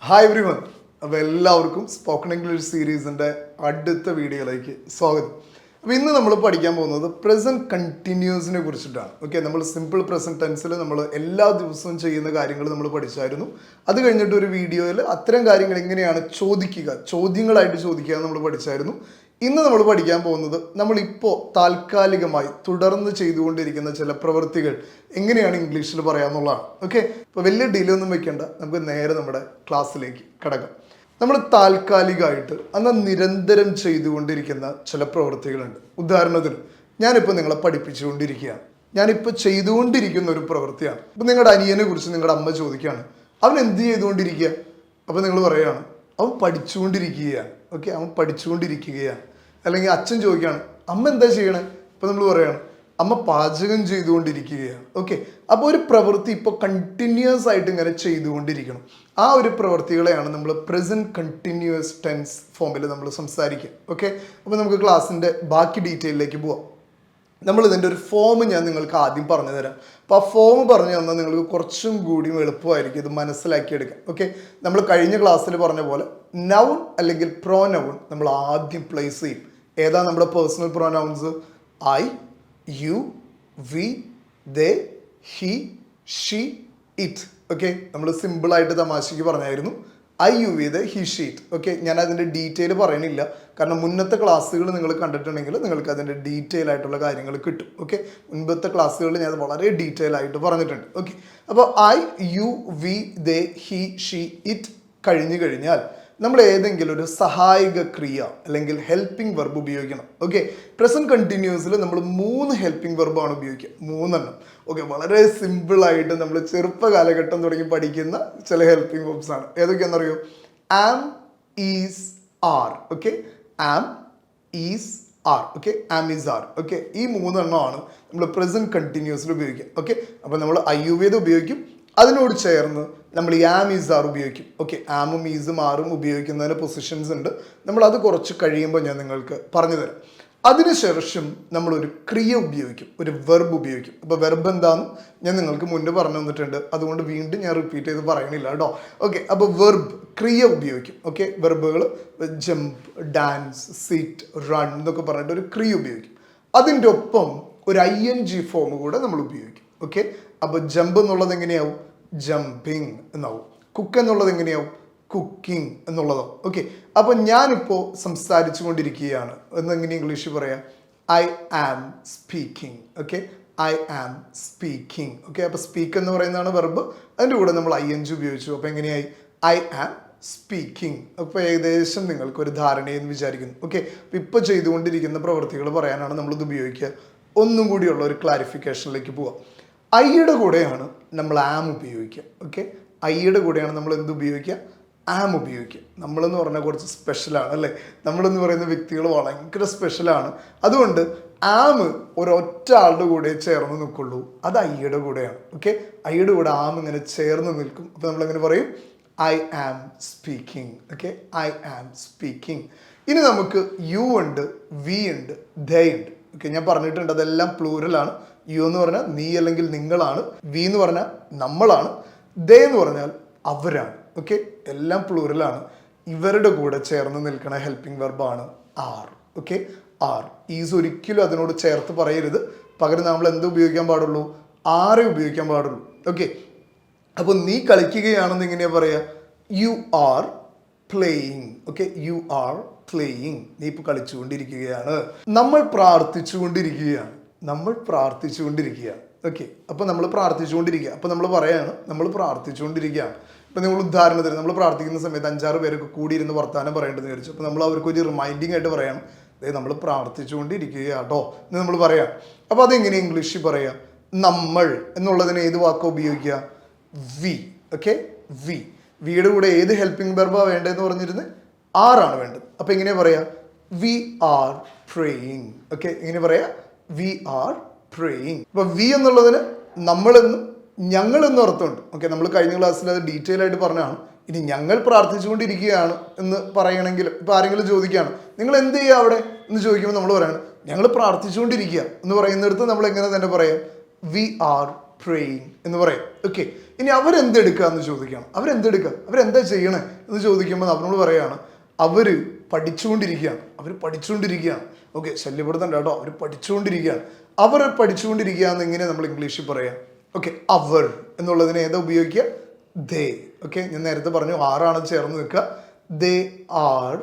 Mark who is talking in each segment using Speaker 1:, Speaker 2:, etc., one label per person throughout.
Speaker 1: Hi every one. അപ്പോൾ എല്ലാവർക്കും spoken English സീരീസിൻ്റെ അടുത്ത വീഡിയോയിലേക്ക് സ്വാഗതം. അപ്പോൾ ഇന്ന് നമ്മൾ പഠിക്കാൻ പോകുന്നത് പ്രസൻറ്റ് കണ്ടിന്യൂസിനെ കുറിച്ചിട്ടാണ്. ഓക്കെ, നമ്മൾ സിമ്പിൾ പ്രസൻറ്റ് ടെൻസിൽ നമ്മൾ എല്ലാ ദിവസവും ചെയ്യുന്ന കാര്യങ്ങൾ നമ്മൾ പഠിച്ചായിരുന്നു. അത് കഴിഞ്ഞിട്ട് ഒരു വീഡിയോയിൽ അത്തരം കാര്യങ്ങൾ എങ്ങനെയാണ് ചോദ്യങ്ങളായിട്ട് ചോദിക്കുക നമ്മൾ പഠിച്ചായിരുന്നു. ഇന്ന് നമ്മൾ പഠിക്കാൻ പോകുന്നത് നമ്മളിപ്പോൾ താൽക്കാലികമായി തുടർന്ന് ചെയ്തുകൊണ്ടിരിക്കുന്ന ചില പ്രവൃത്തികൾ എങ്ങനെയാണ് ഇംഗ്ലീഷിൽ പറയാമെന്നുള്ളതാണ്. ഓക്കെ, ഇപ്പോൾ വലിയ ഡിലേ ഒന്നും വെക്കേണ്ട, നമുക്ക് നേരെ നമ്മുടെ ക്ലാസ്സിലേക്ക് കടക്കാം. നമ്മൾ താൽക്കാലികമായിട്ട് നിരന്തരം ചെയ്തുകൊണ്ടിരിക്കുന്ന ചില പ്രവൃത്തികളുണ്ട്. ഉദാഹരണത്തിന് ഞാനിപ്പോൾ നിങ്ങളെ പഠിപ്പിച്ചുകൊണ്ടിരിക്കുകയാണ്, ഞാനിപ്പോൾ ചെയ്തുകൊണ്ടിരിക്കുന്ന ഒരു പ്രവൃത്തിയാണ്. ഇപ്പം നിങ്ങളുടെ അനിയനെ കുറിച്ച് നിങ്ങളുടെ അമ്മ ചോദിക്കുകയാണ്, അവൻ എന്ത് ചെയ്തുകൊണ്ടിരിക്കുക? അപ്പോൾ നിങ്ങൾ പറയുകയാണ്, അവൻ പഠിച്ചുകൊണ്ടിരിക്കുകയാണ്. ഓക്കെ, അവൻ പഠിച്ചുകൊണ്ടിരിക്കുകയാണ്. അല്ലെങ്കിൽ അച്ഛൻ ചോദിക്കുകയാണ്, അമ്മ എന്താ ചെയ്യണേ? അപ്പോൾ നമ്മൾ പറയുകയാണ്, അമ്മ പാചകം ചെയ്തുകൊണ്ടിരിക്കുകയാണ്. ഓക്കെ, അപ്പോൾ ഒരു പ്രവൃത്തി ഇപ്പോൾ കണ്ടിന്യൂസ് ആയിട്ട് ഇങ്ങനെ ചെയ്തുകൊണ്ടിരിക്കണം. ആ ഒരു പ്രവൃത്തികളെയാണ് നമ്മൾ പ്രസൻറ്റ് കണ്ടിന്യൂസ് ടെൻസ് ഫോമിൽ നമ്മൾ സംസാരിക്കുക. ഓക്കെ, അപ്പോൾ നമുക്ക് ക്ലാസ്സിൻ്റെ ബാക്കി ഡീറ്റെയിലേക്ക് പോവാം. നമ്മളിതിൻ്റെ ഒരു ഫോം ഞാൻ നിങ്ങൾക്ക് ആദ്യം പറഞ്ഞു തരാം. അപ്പോൾ ആ ഫോം പറഞ്ഞു തന്നാൽ നിങ്ങൾക്ക് കുറച്ചും കൂടിയും എളുപ്പമായിരിക്കും ഇത് മനസ്സിലാക്കിയെടുക്കാം. ഓക്കെ, നമ്മൾ കഴിഞ്ഞ ക്ലാസ്സിൽ പറഞ്ഞ പോലെ നൗൺ അല്ലെങ്കിൽ പ്രോനൗൺ നമ്മൾ ആദ്യം പ്ലേസ് ചെയ്യും. ഏതാ നമ്മുടെ personal pronouns? I, you, we, they, he, she, it. Okay, നമ്മൾ സിമ്പിളായിട്ട് തമാശയ്ക്ക് പറഞ്ഞായിരുന്നു I, you, we, they, he, she, it. Okay, ഞാൻ അതിൻ്റെ ഡീറ്റെയിൽ പറയണില്ല, കാരണം മുന്നത്തെ ക്ലാസ്സുകൾ നിങ്ങൾ കണ്ടിട്ടുണ്ടെങ്കിൽ നിങ്ങൾക്ക് അതിൻ്റെ ഡീറ്റെയിൽ ആയിട്ടുള്ള കാര്യങ്ങൾ കിട്ടും. ഓക്കെ, മുൻപത്തെ ക്ലാസ്സുകളിൽ ഞാൻ വളരെ ഡീറ്റെയിൽ ആയിട്ട് പറഞ്ഞിട്ടുണ്ട്. ഓക്കെ, അപ്പോൾ I, you, we, they, he, she, it കഴിഞ്ഞു കഴിഞ്ഞാൽ നമ്മൾ ഏതെങ്കിലും ഒരു സഹായക ക്രിയ അല്ലെങ്കിൽ ഹെൽപ്പിംഗ് വെർബ് ഉപയോഗിക്കണം. ഓക്കെ, പ്രസൻറ്റ് കണ്ടിന്യൂസിൽ നമ്മൾ 3 ഹെൽപ്പിംഗ് വെർബാണ് ഉപയോഗിക്കുക, 3 എണ്ണം. ഓക്കെ, വളരെ സിമ്പിളായിട്ട് നമ്മൾ ചെറുപ്പ കാലഘട്ടം തുടങ്ങി പഠിക്കുന്ന ചില ഹെൽപ്പിംഗ് വെർബ്സ് ആണ്. ഏതൊക്കെയാണെന്നറിയോ? Am, is, are. Okay, am, is, are. Okay, am, is, are. Okay, ഈ 3 എണ്ണമാണ് നമ്മൾ പ്രസൻറ്റ് കണ്ടിന്യൂസിൽ ഉപയോഗിക്കുക. ഓക്കെ, അപ്പോൾ നമ്മൾ ഐ, യു, വി ഉപയോഗിക്കും, അതിനോട് ചേർന്ന് നമ്മൾ ഈ ആം, ഈസ്, ആർ ഉപയോഗിക്കും. ഓക്കെ, ആമും ഈസും ആറും ഉപയോഗിക്കുന്നതിന് പൊസിഷൻസ് ഉണ്ട്. നമ്മളത് കുറച്ച് കഴിയുമ്പോൾ ഞാൻ നിങ്ങൾക്ക് പറഞ്ഞു തരാം. അതിനുശേഷം നമ്മളൊരു ക്രിയ ഉപയോഗിക്കും, ഒരു വെർബ് ഉപയോഗിക്കും. അപ്പോൾ വെർബ് എന്താണെന്ന് ഞാൻ നിങ്ങൾക്ക് മുന്നേ പറഞ്ഞു തന്നിട്ടുണ്ട്, അതുകൊണ്ട് വീണ്ടും ഞാൻ റിപ്പീറ്റ് ചെയ്ത് പറയണില്ല കേട്ടോ. ഓക്കെ, അപ്പോൾ വെർബ് ക്രിയ ഉപയോഗിക്കും. ഓക്കെ, വെർബുകൾ ജമ്പ്, ഡാൻസ്, സിറ്റ്, റൺ എന്നൊക്കെ പറഞ്ഞിട്ട് ഒരു ക്രിയ ഉപയോഗിക്കും. അതിൻ്റെ ഒപ്പം ഒരു ING ഫോം കൂടെ നമ്മൾ ഉപയോഗിക്കും. ഓക്കെ, അപ്പോൾ ജമ്പ് എന്നുള്ളത് എങ്ങനെയാവും? ജമ്പിങ് എന്നാവും. കുക്ക് എന്നുള്ളത് എങ്ങനെയാവും? കുക്കിംഗ് എന്നുള്ളതാവും. ഓക്കെ, അപ്പോൾ ഞാനിപ്പോൾ സംസാരിച്ചു കൊണ്ടിരിക്കുകയാണ് എന്നെങ്ങനെ ഇംഗ്ലീഷിൽ പറയാം? I am speaking. Okay, I am speaking. Okay, അപ്പോൾ സ്പീക്ക് എന്ന് പറയുന്നതാണ് വെർബ്, അതിൻ്റെ കൂടെ നമ്മൾ ING ഉപയോഗിച്ചു. അപ്പോൾ എങ്ങനെയായി? I am speaking. അപ്പോൾ ഏകദേശം നിങ്ങൾക്കൊരു ധാരണയെന്ന് വിചാരിക്കുന്നു. ഓക്കെ, അപ്പോൾ ഇപ്പോൾ ചെയ്തുകൊണ്ടിരിക്കുന്ന പ്രവൃത്തികൾ പറയാനാണ് നമ്മളിത് ഉപയോഗിക്കുക. ഒന്നും കൂടിയുള്ള ഒരു ക്ലാരിഫിക്കേഷനിലേക്ക് പോവാം. ഐയുടെ കൂടെയാണ് നമ്മൾ ആം ഉപയോഗിക്കുക. ഓക്കെ, ഐയുടെ കൂടെയാണ് നമ്മൾ എന്ത് ഉപയോഗിക്കുക? ആം ഉപയോഗിക്കുക. നമ്മളെന്ന് പറഞ്ഞാൽ കുറച്ച് സ്പെഷ്യലാണ് അല്ലേ? നമ്മളെന്ന് പറയുന്ന വ്യക്തികൾ ഭയങ്കര സ്പെഷ്യലാണ്. അതുകൊണ്ട് ആം ഒരൊറ്റ ആളുടെ കൂടെ ചേർന്ന് നിൽക്കുള്ളൂ, അത് ഐയുടെ കൂടെയാണ്. ഓക്കെ, ഐയുടെ കൂടെ ആം ഇങ്ങനെ ചേർന്ന് നിൽക്കും. അപ്പോൾ നമ്മളെങ്ങനെ പറയും? I am speaking. Okay, I am speaking. ഇനി നമുക്ക് യു ഉണ്ട്, വി ഉണ്ട്, ദേ ഉണ്ട്. ഓക്കെ, ഞാൻ പറഞ്ഞിട്ടുണ്ട് അതെല്ലാം പ്ലൂറലാണ്. യു എന്ന് പറഞ്ഞാൽ നീ അല്ലെങ്കിൽ നിങ്ങളാണ്, വി എന്ന് പറഞ്ഞാൽ നമ്മളാണ്, ദേ എന്ന് പറഞ്ഞാൽ അവരാണ്. ഓക്കെ, എല്ലാം പ്ലൂറലാണ്. ഇവരുടെ കൂടെ ചേർന്ന് നിൽക്കുന്ന ഹെൽപ്പിംഗ് വെർബാണ് ആർ. Okay, are. ഈസ് ഒരിക്കലും അതിനോട് ചേർത്ത് പറയരുത്, പകരം നമ്മൾ എന്ത് ഉപയോഗിക്കാൻ പാടുള്ളൂ? ആറെ ഉപയോഗിക്കാൻ പാടുള്ളൂ. ഓക്കെ, അപ്പോൾ നീ കളിക്കുകയാണെന്ന് എങ്ങനെയാണ് പറയുക? You are playing. Okay, you are playing. നീ ഇപ്പോൾ കളിച്ചുകൊണ്ടിരിക്കുകയാണ്. നമ്മൾ പ്രാർത്ഥിച്ചുകൊണ്ടിരിക്കുകയാണ്. ഓക്കെ, അപ്പോൾ നമ്മൾ പ്രാർത്ഥിച്ചുകൊണ്ടിരിക്കുക. അപ്പോൾ നമ്മൾ പറയാണ് നമ്മൾ പ്രാർത്ഥിച്ചുകൊണ്ടിരിക്കുകയാണ്. ഇപ്പോൾ നിങ്ങൾ ഉദാഹരണത്തിന് നമ്മൾ പ്രാർത്ഥിക്കുന്ന സമയത്ത് 5-6 പേരൊക്കെ കൂടി ഇരുന്ന് വർത്താനം പറയേണ്ടതെന്ന് വിചാരിച്ചു. അപ്പോൾ നമ്മൾ അവർക്കൊരു റിമൈൻഡിങ് ആയിട്ട് പറയണം, അതായത് നമ്മൾ പ്രാർത്ഥിച്ചുകൊണ്ടിരിക്കുക കേട്ടോ എന്ന് നമ്മൾ പറയാം. അപ്പോൾ അതെങ്ങനെ ഇംഗ്ലീഷിൽ പറയാം? നമ്മൾ എന്നുള്ളതിന് ഏത് വാക്കാണ് ഉപയോഗിക്കുക? വി. Okay, we. വിയുടെ കൂടെ ഏത് ഹെൽപ്പിംഗ് വെർബാണ് വേണ്ടതെന്ന് പറഞ്ഞിരുന്നത്? ആറാണ് വേണ്ടത്. അപ്പോൾ എങ്ങനെയാണ് പറയുക? V are praying. ഓക്കെ, എങ്ങനെ പറയാം? We are praying. അപ്പോൾ വി എന്നുള്ളതിന് നമ്മളെന്നും ഞങ്ങളെന്നും അർത്ഥമുണ്ട്. ഓക്കെ, നമ്മൾ കഴിഞ്ഞ ക്ലാസ്സിൽ അത് ഡീറ്റെയിൽ ആയിട്ട് പറഞ്ഞതാണ്. ഇനി ഞങ്ങൾ പ്രാർത്ഥിച്ചുകൊണ്ടിരിക്കുകയാണ് എന്ന് പറയണമെങ്കിൽ ഇപ്പോൾ ആരെങ്കിലും ചോദിക്കുകയാണ് നിങ്ങൾ എന്ത് ചെയ്യുക അവിടെ എന്ന് ചോദിക്കുമ്പോൾ നമ്മൾ പറയണം ഞങ്ങൾ പ്രാർത്ഥിച്ചുകൊണ്ടിരിക്കുക എന്ന് പറയുന്നിടത്ത് നമ്മൾ എങ്ങനെ തന്നെ പറയാം? വി ആർ praying എന്ന് പറയും. ഓക്കെ, ഇനി അവരെന്തെടുക്കുക എന്ന് ചോദിക്കണം. അവരെന്താ ചെയ്യണേ എന്ന് ചോദിക്കുമ്പോൾ അവരോട് പറയാണ് അവർ പഠിച്ചുകൊണ്ടിരിക്കുകയാണ്. ഓക്കെ, ശല്യപ്പെടുത്തണ്ട കേട്ടോ, അവർ പഠിച്ചുകൊണ്ടിരിക്കുക എന്ന് എങ്ങനെ നമ്മൾ ഇംഗ്ലീഷിൽ പറയാം? ഓക്കെ, അവർ എന്നുള്ളതിനെ ഏതാ ഉപയോഗിക്കുക? ദേ. ഓക്കെ, ഞാൻ നേരത്തെ പറഞ്ഞു ആറാണ് ചേർന്ന് നിൽക്കുക. They are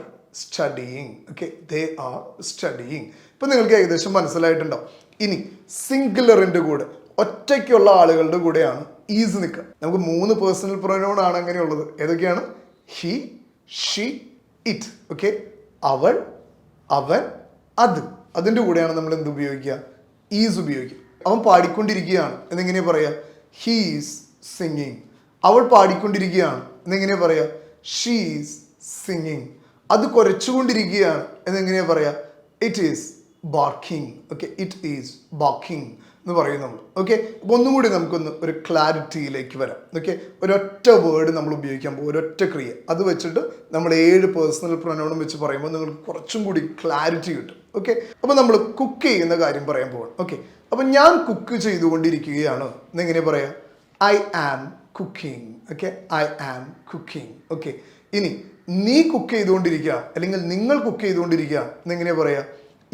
Speaker 1: studying. Okay, they R studying. ഇപ്പം നിങ്ങൾക്ക് ഏകദേശം മനസ്സിലായിട്ടുണ്ടാവും. ഇനി സിംഗുലറിൻ്റെ കൂടെ ഒറ്റയ്ക്കുള്ള ആളുകളുടെ കൂടെയാണ് ഈസ് നിൽക്കുക. നമുക്ക് 3 പേഴ്സണൽ പ്രൊനൗൺ ആണ് അങ്ങനെയുള്ളത്. ഏതൊക്കെയാണ്? He, Xi, it. ഓക്കെ, അവൾ, അവൻ, അത്. അതിൻ്റെ കൂടെയാണ് നമ്മൾ എന്ത് ഉപയോഗിക്കുക? ഈസ് ഉപയോഗിക്കുക. അവൻ പാടിക്കൊണ്ടിരിക്കുകയാണ് എന്നെങ്ങനെയാ പറയുക? He's singing. അവൾ പാടിക്കൊണ്ടിരിക്കുകയാണ് എന്നെങ്ങനെയാ പറയുക? She's singing. അത് കുരച്ചുകൊണ്ടിരിക്കുകയാണ് എന്നെങ്ങനെയാ പറയുക? It is barking. Okay, it is barking എന്ന് പറയും നമ്മൾ. ഓക്കെ, അപ്പോൾ ഒന്നും കൂടി നമുക്കൊന്ന് ഒരു ക്ലാരിറ്റിയിലേക്ക് വരാം. ഓക്കെ, ഒരൊറ്റ വേർഡ് നമ്മൾ ഉപയോഗിക്കാൻ പോകും, ഒരൊറ്റ ക്രിയ. അത് വെച്ചിട്ട് നമ്മൾ 7 പേഴ്സണൽ പ്രൊനൗണും വെച്ച് പറയുമ്പോൾ നിങ്ങൾക്ക് കുറച്ചും കൂടി ക്ലാരിറ്റി കിട്ടും. ഓക്കെ, അപ്പോൾ നമ്മൾ കുക്ക് ചെയ്യുന്ന കാര്യം പറയാൻ പോകണം. ഓക്കെ, അപ്പോൾ ഞാൻ കുക്ക് ചെയ്തുകൊണ്ടിരിക്കുകയാണ് എന്നെങ്ങനെ പറയാം? I am cooking. Okay, I am cooking. Okay, ഇനി നീ കുക്ക് ചെയ്തുകൊണ്ടിരിക്കുക അല്ലെങ്കിൽ നിങ്ങൾ കുക്ക് ചെയ്തുകൊണ്ടിരിക്കുക എന്നെങ്ങനെ പറയാം?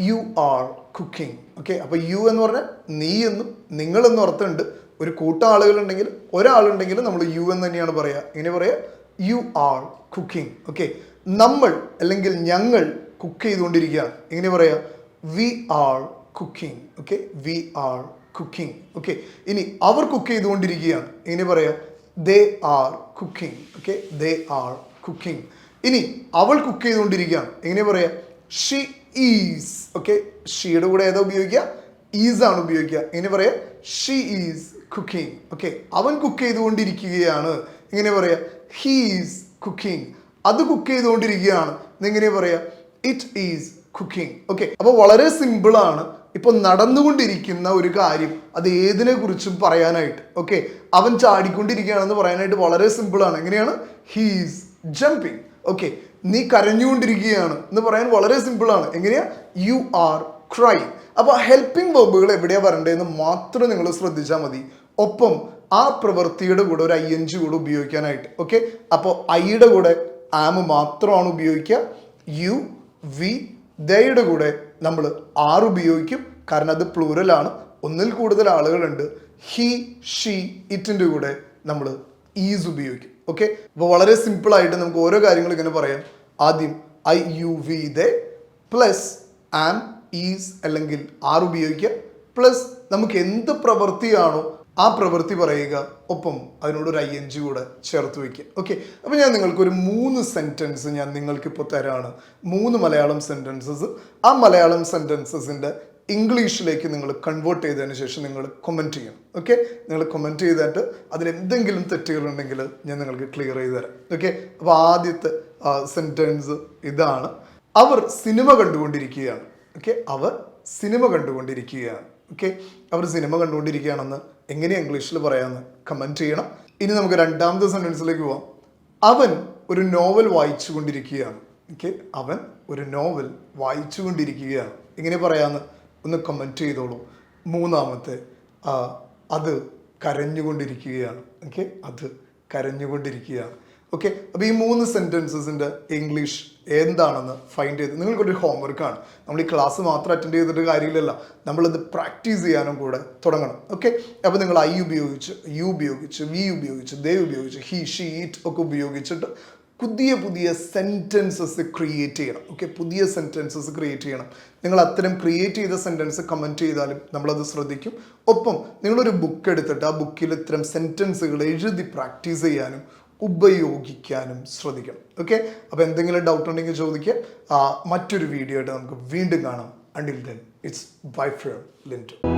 Speaker 1: You are cooking. ഓക്കെ, അപ്പോൾ യു എന്ന് പറഞ്ഞാൽ നീ എന്നും നിങ്ങളെന്നും അർത്ഥമുണ്ട്. ഒരു കൂട്ടം ആളുകളുണ്ടെങ്കിൽ ഒരാളുണ്ടെങ്കിൽ നമ്മൾ യു എന്ന് തന്നെയാണ് പറയുക. എങ്ങനെ പറയുക? You are cooking. ഓക്കെ, നമ്മൾ അല്ലെങ്കിൽ ഞങ്ങൾ കുക്ക് ചെയ്തുകൊണ്ടിരിക്കുകയാണ്. എങ്ങനെ പറയാം? We are cooking. Okay, we are cooking. Okay, ഇനി അവർ കുക്ക് ചെയ്തുകൊണ്ടിരിക്കുകയാണ്. എങ്ങനെ പറയാം? They are cooking. Okay, they are cooking. ഇനി അവൾ കുക്ക് ചെയ്തുകൊണ്ടിരിക്കുകയാണ്. എങ്ങനെ പറയാം? She is. ഓക്കെ, ഷീയുടെ കൂടെ ഏതാ ഉപയോഗിക്കുക? ഈസ് ആണ് ഉപയോഗിക്കുക. എങ്ങനെ പറയാം? She is cooking. ഓക്കെ, അവൻ കുക്ക് ചെയ്തുകൊണ്ടിരിക്കുകയാണ്. എങ്ങനെ പറയാം? He is cooking. അത് കുക്ക് ചെയ്തുകൊണ്ടിരിക്കുകയാണ് എന്നെങ്ങനെ പറയാം? It is cooking. ഓക്കെ, അപ്പോൾ വളരെ സിമ്പിളാണ് ഇപ്പോൾ നടന്നുകൊണ്ടിരിക്കുന്ന ഒരു കാര്യം അത് ഏതിനെ കുറിച്ചും പറയാനായിട്ട്. ഓക്കെ, അവൻ ചാടിക്കൊണ്ടിരിക്കുകയാണെന്ന് പറയാനായിട്ട് വളരെ സിമ്പിളാണ്. എങ്ങനെയാണ്? He's jumping. ഓക്കെ, നീ കരഞ്ഞുകൊണ്ടിരിക്കുകയാണ് എന്ന് പറയാൻ വളരെ സിമ്പിളാണ്. എങ്ങനെയാ? You are crying. അപ്പോൾ ഹെൽപ്പിംഗ് വെർബുകൾ എവിടെയാണ് വരേണ്ടതെന്ന് മാത്രം നിങ്ങൾ ശ്രദ്ധിച്ചാൽ മതി. ഒപ്പം ആ പ്രവൃത്തിയുടെ കൂടെ ഒരു ING കൂടെ ഉപയോഗിക്കാനായിട്ട്. ഓക്കെ, അപ്പോൾ ഐയുടെ കൂടെ ആം മാത്രമാണ് ഉപയോഗിക്കുക. യു, വി, ദയുടെ കൂടെ നമ്മൾ ആർ ഉപയോഗിക്കും. കാരണം അത് പ്ലൂറലാണ്, ഒന്നിൽ കൂടുതൽ ആളുകളുണ്ട്. ഹി, ഷീ, ഇറ്റിൻ്റെ കൂടെ നമ്മൾ ഈസ് ഉപയോഗിക്കും. ഓക്കെ, അപ്പോൾ വളരെ സിമ്പിളായിട്ട് നമുക്ക് ഓരോ കാര്യങ്ങൾ ഇങ്ങനെ പറയാം. ആദ്യം I, you, we, they plus am, is അല്ലെങ്കിൽ ആർ ഉപയോഗിക്കുക. പ്ലസ് നമുക്ക് എന്ത് പ്രവൃത്തിയാണോ ആ പ്രവൃത്തി പറയുക. ഒപ്പം അതിനോടൊരു ING കൂടെ ചേർത്ത് വയ്ക്കുക. ഓക്കെ, അപ്പോൾ ഞാൻ നിങ്ങൾക്കൊരു 3 സെൻറ്റൻസ് ഞാൻ നിങ്ങൾക്കിപ്പോൾ തരാണ്. 3 മലയാളം സെൻറ്റൻസസ്. ആ മലയാളം സെൻറ്റൻസസിൻ്റെ ഇംഗ്ലീഷിലേക്ക് നിങ്ങൾ കൺവേർട്ട് ചെയ്തതിന് ശേഷം നിങ്ങൾ കമൻറ്റ് ചെയ്യണം. ഓക്കെ, നിങ്ങൾ കമൻറ്റ് ചെയ്തിട്ട് അതിലെന്തെങ്കിലും തെറ്റുകളുണ്ടെങ്കിൽ ഞാൻ നിങ്ങൾക്ക് ക്ലിയർ ചെയ്ത് തരാം. ഓക്കെ, അപ്പോൾ ആദ്യത്തെ സെൻറ്റൻസ് ഇതാണ്. അവർ സിനിമ കണ്ടുകൊണ്ടിരിക്കുകയാണ്. ഓക്കെ, അവർ സിനിമ കണ്ടുകൊണ്ടിരിക്കുകയാണ്. ഓക്കെ, അവർ സിനിമ കണ്ടുകൊണ്ടിരിക്കുകയാണെന്ന് എങ്ങനെയാണ് ഇംഗ്ലീഷിൽ പറയാമെന്ന് കമൻറ്റ് ചെയ്യണം. ഇനി നമുക്ക് രണ്ടാമത്തെ സെൻറ്റൻസിലേക്ക് പോവാം. അവൻ ഒരു നോവൽ വായിച്ചു കൊണ്ടിരിക്കുകയാണ്. ഓക്കെ, അവൻ ഒരു നോവൽ വായിച്ചു കൊണ്ടിരിക്കുകയാണ്. എങ്ങനെ പറയാമെന്ന് ഒന്ന് കമൻറ്റ് ചെയ്തോളൂ. മൂന്നാമത്തെ അത് കരഞ്ഞുകൊണ്ടിരിക്കുകയാണ്. ഓക്കെ, അത് കരഞ്ഞുകൊണ്ടിരിക്കുകയാണ്. ഓക്കെ, അപ്പോൾ ഈ 3 സെൻറ്റൻസസിൻ്റെ ഇംഗ്ലീഷ് എന്താണെന്ന് ഫൈൻഡ് ചെയ്ത് നിങ്ങൾക്കൊരു ഹോംവർക്കാണ്. നമ്മൾ ഈ ക്ലാസ് മാത്രം അറ്റൻഡ് ചെയ്തിട്ട് കാര്യമില്ലല്ലോ, നമ്മളത് പ്രാക്ടീസ് ചെയ്യാനും കൂടെ തുടങ്ങണം. ഓക്കെ, അപ്പോൾ നിങ്ങൾ ഐ ഉപയോഗിച്ച്, യു ഉപയോഗിച്ച്, വി ഉപയോഗിച്ച്, ദേ ഉപയോഗിച്ച്, ഹി, ഷീ, ഇറ്റ് ഒക്കെ ഉപയോഗിച്ചിട്ട് പുതിയ സെൻറ്റൻസസ് ക്രിയേറ്റ് ചെയ്യണം. ഓക്കെ, പുതിയ സെൻറ്റൻസസ് ക്രിയേറ്റ് ചെയ്യണം. നിങ്ങൾ അത്തരം ക്രിയേറ്റ് ചെയ്ത സെൻറ്റൻസ് കമൻറ്റ് ചെയ്താലും നമ്മളത് ശ്രദ്ധിക്കും. ഒപ്പം നിങ്ങളൊരു ബുക്ക് എടുത്തിട്ട് ആ ബുക്കിൽ ഇത്തരം സെൻറ്റൻസുകൾ എഴുതി പ്രാക്ടീസ് ചെയ്യാനും ഉപയോഗിക്കാനും ശ്രദ്ധിക്കണം. ഓക്കെ, അപ്പോൾ എന്തെങ്കിലും ഡൗട്ട് ഉണ്ടെങ്കിൽ ചോദിക്കുക. മറ്റൊരു വീഡിയോ ആയിട്ട് നമുക്ക് വീണ്ടും കാണാം. Until then, it's bye from Linto.